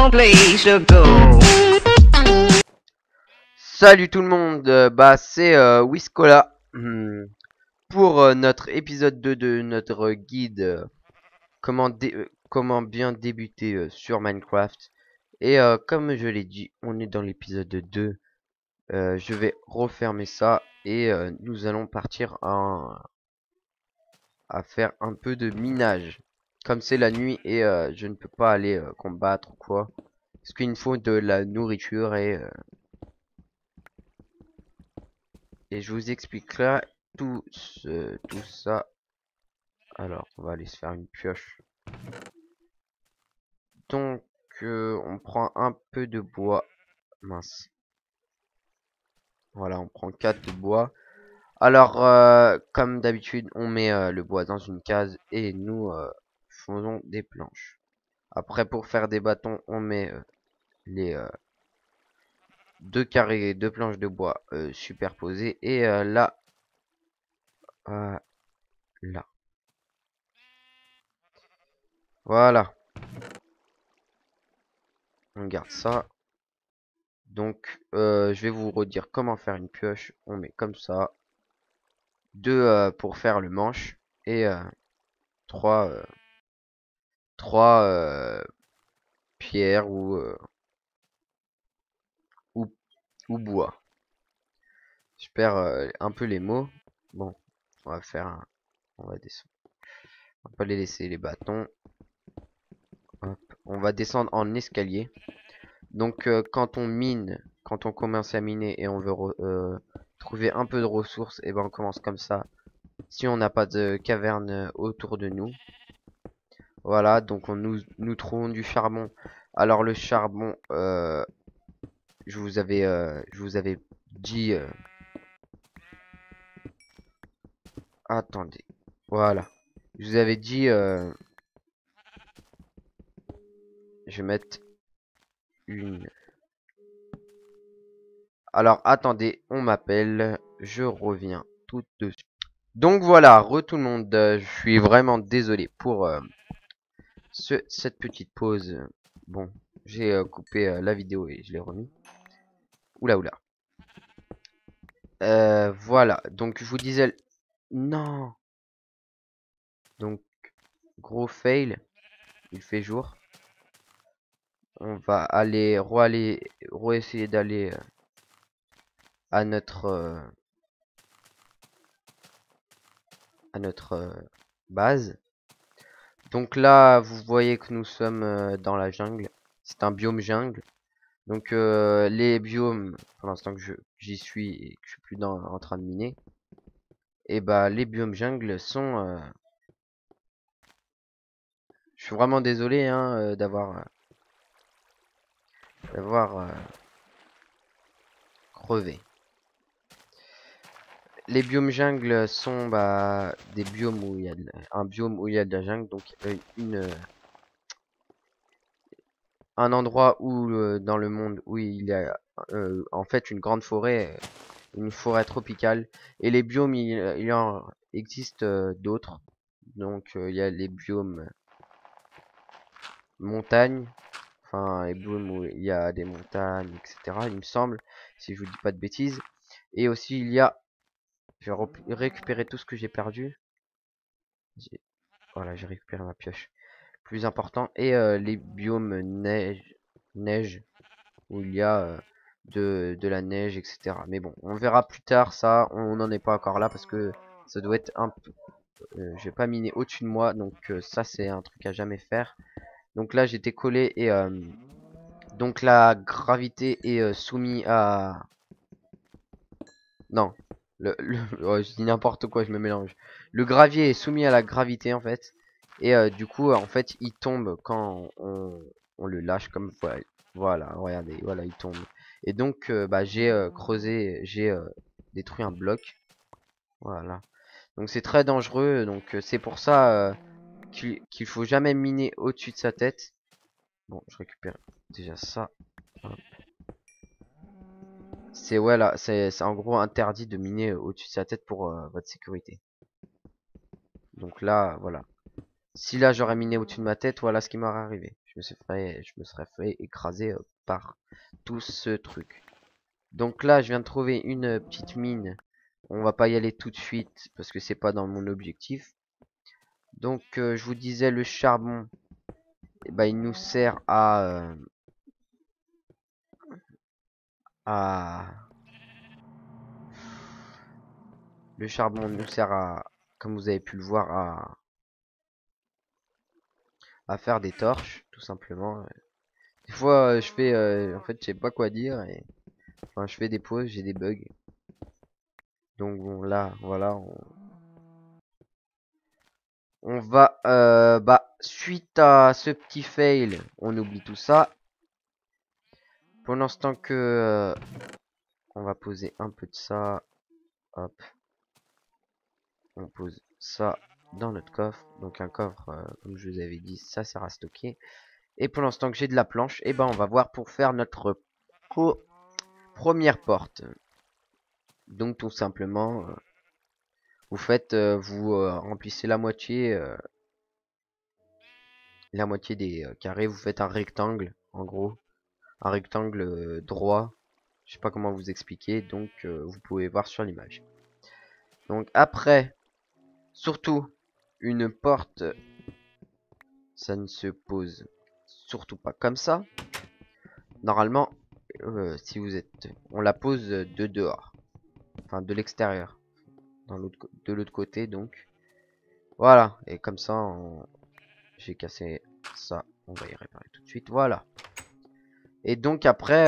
no place to go. Salut tout le monde, c'est Wiscola pour notre épisode 2 de notre guide comment bien débuter sur Minecraft. Et comme je l'ai dit, on est dans l'épisode 2. Je vais refermer ça et nous allons partir à faire un peu de minage. Comme c'est la nuit et je ne peux pas aller combattre ou quoi. Parce qu'il me faut de la nourriture et je vous expliquerai tout ça. Alors, on va aller se faire une pioche. Donc, on prend un peu de bois. Mince. Voilà, on prend 4 de bois. Alors, comme d'habitude, on met le bois dans une case et nous faisons des planches. Après, pour faire des bâtons, on met les deux carrés, deux planches de bois superposées. Et là, là. Voilà. On garde ça. Donc, je vais vous redire comment faire une pioche. On met comme ça. 2 pour faire le manche. Et 3 pierres ou, ou bois. Je perds un peu les mots. Bon, on va faire on va descendre. On va pas les laisser les bâtons. Hop. On va descendre en escalier. Donc quand on mine, quand on commence à miner et on veut trouver un peu de ressources, et ben on commence comme ça. Si on n'a pas de caverne autour de nous. Voilà, donc nous trouvons du charbon. Alors le charbon, je vous avais dit. Attendez, voilà. Je vous avais dit. Je vais mettre une. Alors attendez, on m'appelle. Je reviens tout de suite. Donc voilà, tout le monde. Je suis vraiment désolé pour cette petite pause. Bon, j'ai coupé la vidéo et je l'ai remis. Oula oula. Voilà, donc je vous disais... Non. Donc, gros fail. Il fait jour. On va aller, essayer d'aller à notre base. Donc là, vous voyez que nous sommes dans la jungle. C'est un biome jungle. Donc les biomes, pour l'instant que j'y suis et que je suis plus en train de miner, et bah les biomes jungle sont... je suis vraiment désolé hein, d'avoir crevé. Les biomes jungle sont des biomes où il y a un biome où il y a de la jungle, donc un endroit où dans le monde où il y a en fait une grande forêt, une forêt tropicale. Et les biomes, il en existe d'autres. Donc il y a les biomes montagnes, enfin les biomes où il y a des montagnes, etc. Il me semble, si je vous dis pas de bêtises. Et aussi il y a, je vais récupérer tout ce que j'ai perdu. Voilà, j'ai récupéré ma pioche. Plus important. Et les biomes neige où il y a de la neige, etc. Mais bon, on verra plus tard ça. On n'en est pas encore là parce que ça doit être un peu... j'ai pas miné au-dessus de moi, donc ça c'est un truc à jamais faire. Donc là j'étais collé et donc la gravité est soumise à... Non, oh, je dis n'importe quoi, je me mélange. Le gravier est soumis à la gravité en fait. Et du coup, en fait, il tombe quand on le lâche comme voilà. Voilà, regardez, voilà, il tombe. Et donc, j'ai creusé, j'ai détruit un bloc. Voilà. Donc c'est très dangereux. Donc c'est pour ça qu'il faut jamais miner au-dessus de sa tête. Bon, je récupère déjà ça. Hop. C'est voilà, c'est en gros interdit de miner au-dessus de sa tête pour votre sécurité. Donc là, voilà. Si là j'aurais miné au-dessus de ma tête, voilà ce qui m'aurait arrivé. je me serais fait écraser par tout ce truc. Donc là, je viens de trouver une petite mine. On va pas y aller tout de suite parce que c'est pas dans mon objectif. Donc je vous disais le charbon, eh ben, il nous sert à le charbon nous sert à, comme vous avez pu le voir, à faire des torches, tout simplement. Des fois, je fais, en fait, je sais pas quoi dire et enfin, je fais des pauses, j'ai des bugs. Donc bon, là, voilà, on va, bah, suite à ce petit fail, on oublie tout ça. Pendant ce temps que, on va poser un peu de ça, hop, on pose ça dans notre coffre. Donc un coffre, comme je vous avais dit, ça sert à stocker. Et pour l'instant que j'ai de la planche, et ben on va voir pour faire notre première porte. Donc tout simplement, vous faites, vous remplissez la moitié des carrés, vous faites un rectangle, en gros, un rectangle droit. Je sais pas comment vous expliquer, donc vous pouvez voir sur l'image. Donc après, surtout, une porte, ça ne se pose surtout pas comme ça. Normalement, si vous êtes, on la pose de dehors, enfin de l'extérieur, de l'autre côté donc. Voilà, et comme ça, j'ai cassé ça, on va y réparer tout de suite. Voilà. Et donc après,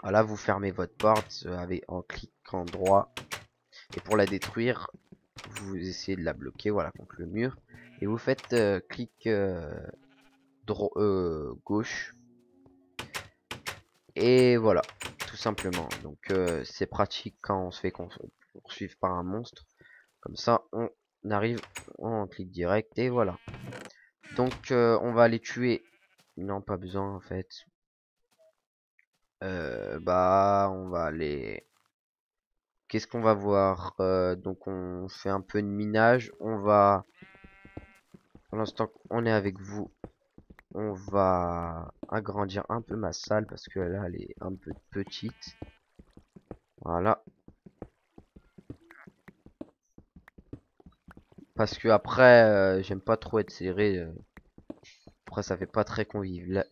voilà, vous fermez votre porte en cliquant droit. Et pour la détruire, vous essayez de la bloquer, voilà, contre le mur. Et vous faites clic gauche. Et voilà, tout simplement. Donc c'est pratique quand on se fait poursuivre par un monstre. Comme ça, on arrive, on clique direct et voilà. Donc on va aller tuer. Non, pas besoin en fait. Bah, on va aller. Qu'est-ce qu'on va voir? Donc on fait un peu de minage. On va, pour l'instant qu'on est avec vous, on va agrandir un peu ma salle parce que là elle est un peu petite. Voilà. Parce que après, j'aime pas trop être serré. Après, ça fait pas très convivial.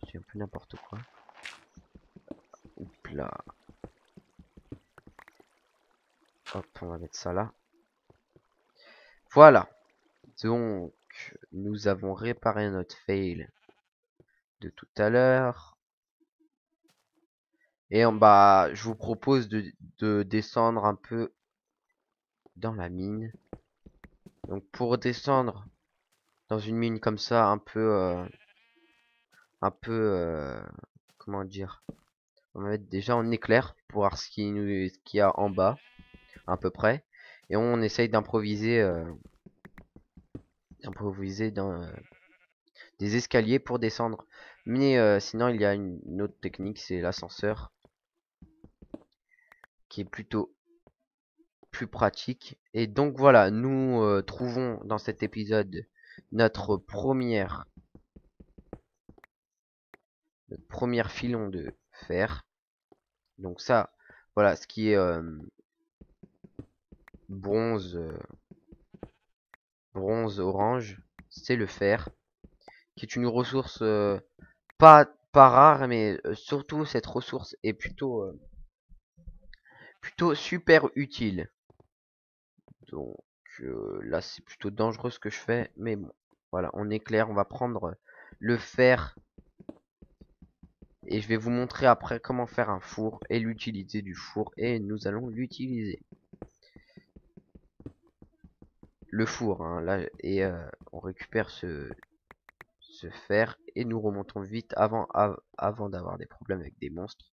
C'est un peu n'importe quoi. Oups là. Hop, on va mettre ça là. Voilà. Donc, nous avons réparé notre fail de tout à l'heure. Et en bas, je vous propose de descendre un peu dans la mine. Donc, pour descendre dans une mine comme ça, comment dire, on va mettre déjà en éclair pour voir ce qu'il y a en bas, à peu près. Et on essaye d'improviser dans des escaliers pour descendre. Mais sinon, il y a une autre technique, c'est l'ascenseur, qui est plutôt plus pratique. Et donc voilà, nous trouvons dans cet épisode notre première filon de fer. Donc ça, voilà, ce qui est bronze, bronze orange, c'est le fer, qui est une ressource pas rare, mais surtout cette ressource est plutôt super utile. Donc là, c'est plutôt dangereux ce que je fais, mais bon, voilà, on est clair, on va prendre le fer et je vais vous montrer après comment faire un four et l'utilité du four et nous allons l'utiliser. Le four, hein, là, et on récupère ce fer et nous remontons vite avant d'avoir des problèmes avec des monstres.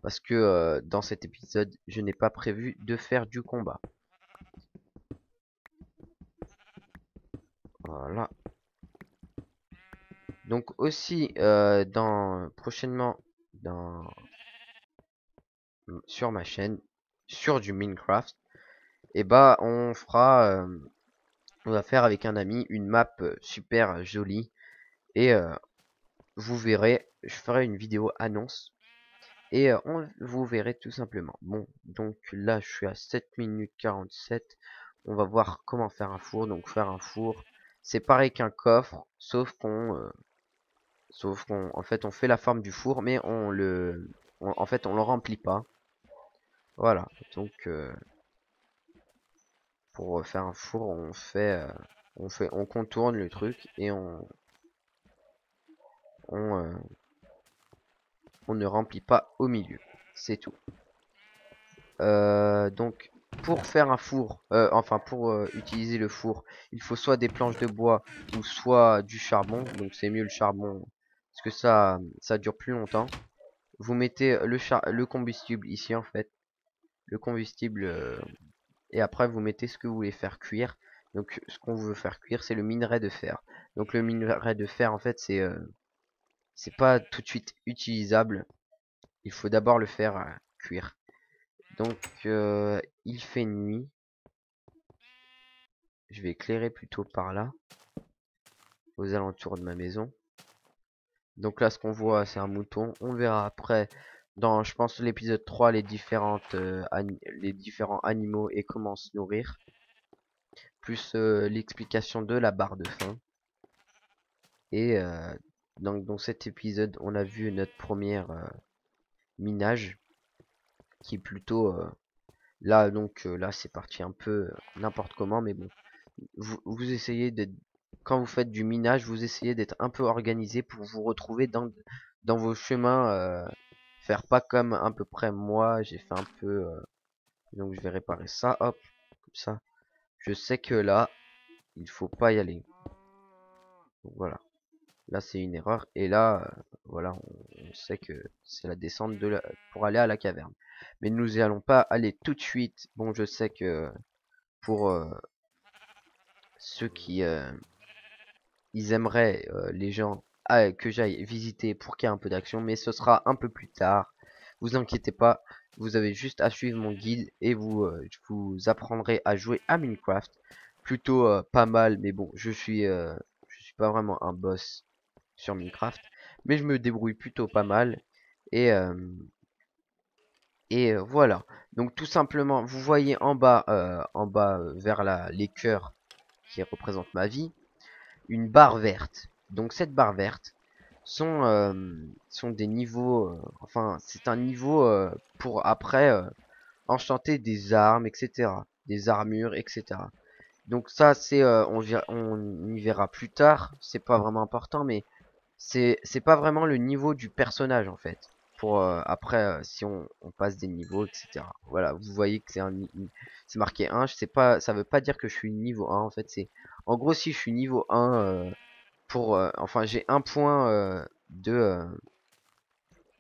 Parce que dans cet épisode, je n'ai pas prévu de faire du combat. Voilà. Donc aussi, prochainement, sur ma chaîne, sur du Minecraft, et bah on fera On va faire avec un ami une map super jolie. Et vous verrez, je ferai une vidéo annonce. Et vous verrez tout simplement. Bon, donc là je suis à 7 minutes 47. On va voir comment faire un four. Donc faire un four, c'est pareil qu'un coffre, sauf qu'on en fait on fait la forme du four, mais en fait on le remplit pas. Voilà. Donc pour faire un four, on contourne le truc et on, euh, on ne remplit pas au milieu. C'est tout. Donc pour faire un four, enfin pour utiliser le four, il faut soit des planches de bois ou soit du charbon. Donc c'est mieux le charbon parce que ça dure plus longtemps. Vous mettez le combustible ici en fait, le combustible et après vous mettez ce que vous voulez faire cuire. Donc ce qu'on veut faire cuire c'est le minerai de fer. Donc le minerai de fer en fait c'est pas tout de suite utilisable. Il faut d'abord le faire cuire. Donc il fait nuit. Je vais éclairer plutôt par là, aux alentours de ma maison. Donc là, ce qu'on voit, c'est un mouton. On verra après, dans, je pense, l'épisode 3, les différents animaux et comment se nourrir. Plus l'explication de la barre de faim. Et donc, dans cet épisode, on a vu notre première minage, qui est plutôt... là, donc, là, c'est parti un peu n'importe comment, mais bon. Vous essayez d'être, quand vous faites du minage, vous essayez d'être un peu organisé pour vous retrouver dans vos chemins. Faire pas comme à peu près moi, j'ai fait un peu. Donc je vais réparer ça, hop, comme ça. Je sais que là, il faut pas y aller. Donc voilà, là c'est une erreur. Et là, voilà, on sait que c'est la descente pour aller à la caverne. Mais nous n'y allons pas aller tout de suite. Bon, je sais que pour ceux qui ils aimeraient, les gens, que j'aille visiter pour qu'il y ait un peu d'action, mais ce sera un peu plus tard. Vous inquiétez pas, vous avez juste à suivre mon guide et vous apprendrez à jouer à Minecraft. Plutôt pas mal, mais bon, je suis pas vraiment un boss sur Minecraft, mais je me débrouille plutôt pas mal. Et, voilà. Donc tout simplement, vous voyez en bas vers les cœurs qui représentent ma vie une barre verte. Donc cette barre verte sont des niveaux, enfin c'est un niveau pour après enchanter des armes, etc. Des armures, etc. Donc ça c'est on y verra plus tard, c'est pas vraiment important, mais c'est pas vraiment le niveau du personnage en fait. Pour après si on passe des niveaux, etc. Voilà, vous voyez que c'est marqué 1, je sais pas, ça veut pas dire que je suis niveau 1 en fait, c'est en gros si je suis niveau 1 enfin j'ai un point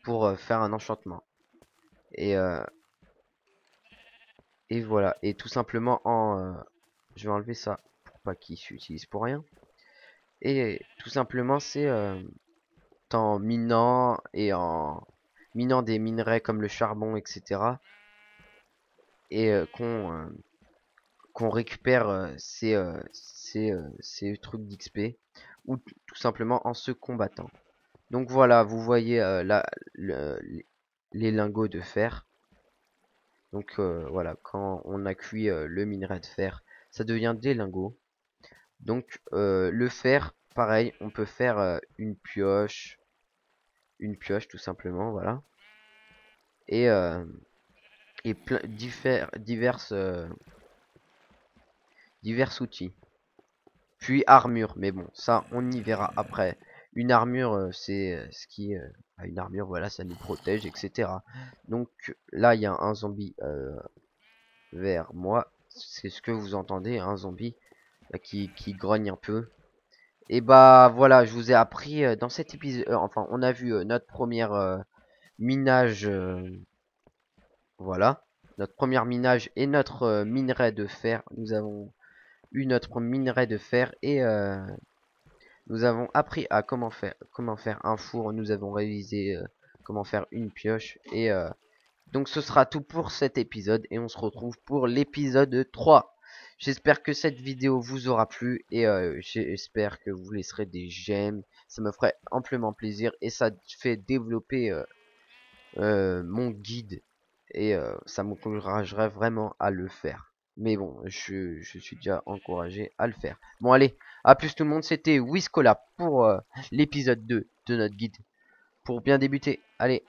pour faire un enchantement. Et, euh, et voilà, et tout simplement je vais enlever ça pour pas qu'il s'utilise pour rien. Et tout simplement c'est en minant et en minant des minerais comme le charbon, etc. Et qu'on récupère ces trucs d'XP ou tout simplement en se combattant. Donc voilà, vous voyez là les lingots de fer. Donc voilà, quand on a cuit le minerai de fer, ça devient des lingots. Donc le fer, pareil, on peut faire une pioche tout simplement, voilà. Et, divers outils. Puis armure, mais bon, ça on y verra après. Une armure, c'est ce qui... une armure, voilà, ça nous protège, etc. Donc là, il y a un zombie vers moi. C'est ce que vous entendez, un zombie qui grogne un peu. Et bah voilà, je vous ai appris dans cet épisode... enfin, on a vu notre première minage... voilà. Notre première minage et notre minerai de fer. Nous avons eu notre minerai de fer et... nous avons appris à comment faire un four. Nous avons révisé comment faire une pioche. Et donc ce sera tout pour cet épisode. Et on se retrouve pour l'épisode 3. J'espère que cette vidéo vous aura plu et j'espère que vous laisserez des j'aime. Ça me ferait amplement plaisir et ça fait développer mon guide et ça m'encouragerait vraiment à le faire. Mais bon, je suis déjà encouragé à le faire. Bon allez, à plus tout le monde, c'était Wiscola pour l'épisode 2 de notre guide. Pour bien débuter, allez.